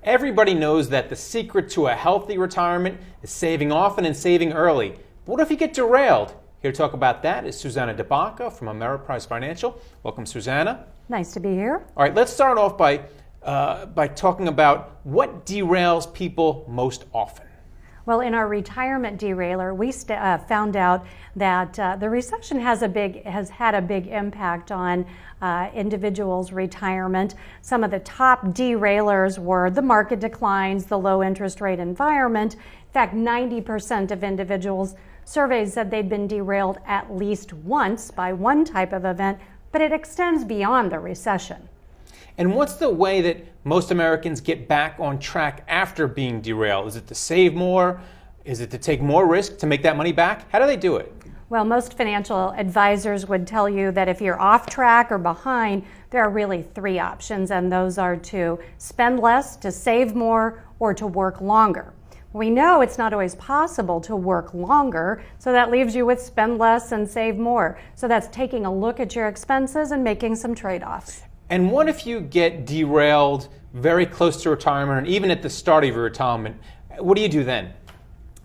Everybody knows that the secret to a healthy retirement is saving often and saving early. But what if you get derailed? Here to talk about that is Suzanna de Baca from Ameriprise Financial. Welcome, Suzanna. Nice to be here. All right, let's start off by talking about what derails people most often. Well, in our retirement derailer, we found out that the recession has had a big impact on individuals' retirement. Some of the top derailers were the market declines, the low interest rate environment. In fact, 90% of individuals surveyed said they'd been derailed at least once by one type of event, but it extends beyond the recession. And what's the way that most Americans get back on track after being derailed? Is it to save more? Is it to take more risk to make that money back? How do they do it? Well, most financial advisors would tell you that if you're off track or behind, there are really three options, and those are to spend less, to save more, or to work longer. We know it's not always possible to work longer, so that leaves you with spend less and save more. So that's taking a look at your expenses and making some trade-offs. And what if you get derailed very close to retirement, or even at the start of your retirement? What do you do then?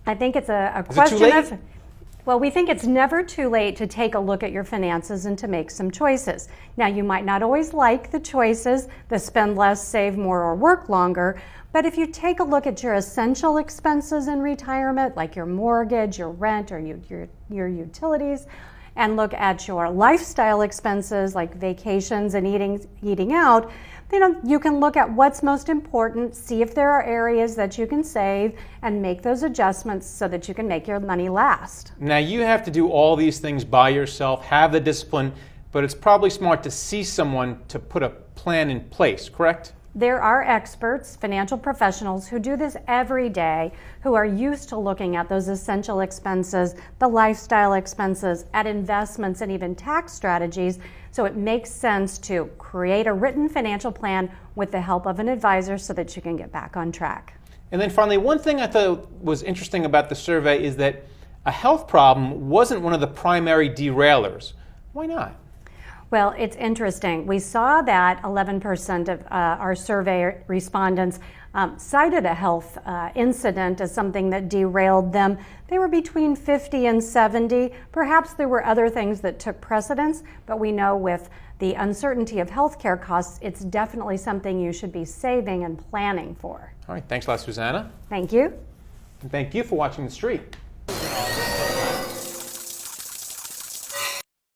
I think it's a Is question it too late? Well, we think it's never too late to take a look at your finances and to make some choices. Now, you might not always like the choices, the spend less, save more, or work longer, but if you take a look at your essential expenses in retirement, like your mortgage, your rent, or your utilities, and look at your lifestyle expenses like vacations and eating out, you can look at what's most important, see if there are areas that you can save, and make those adjustments so that you can make your money last. Now, you have to do all these things by yourself, have the discipline, but it's probably smart to see someone to put a plan in place, correct? There are experts, financial professionals who do this every day, who are used to looking at those essential expenses, the lifestyle expenses, at investments, and even tax strategies. So it makes sense to create a written financial plan with the help of an advisor so that you can get back on track. And then finally, one thing I thought was interesting about the survey is that a health problem wasn't one of the primary derailers. Why not? Well, it's interesting. We saw that 11% of our survey respondents cited a health incident as something that derailed them. They were between 50 and 70. Perhaps there were other things that took precedence, but we know with the uncertainty of healthcare costs, it's definitely something you should be saving and planning for. All right, thanks a lot, Suzanna. Thank you. And thank you for watching The Street.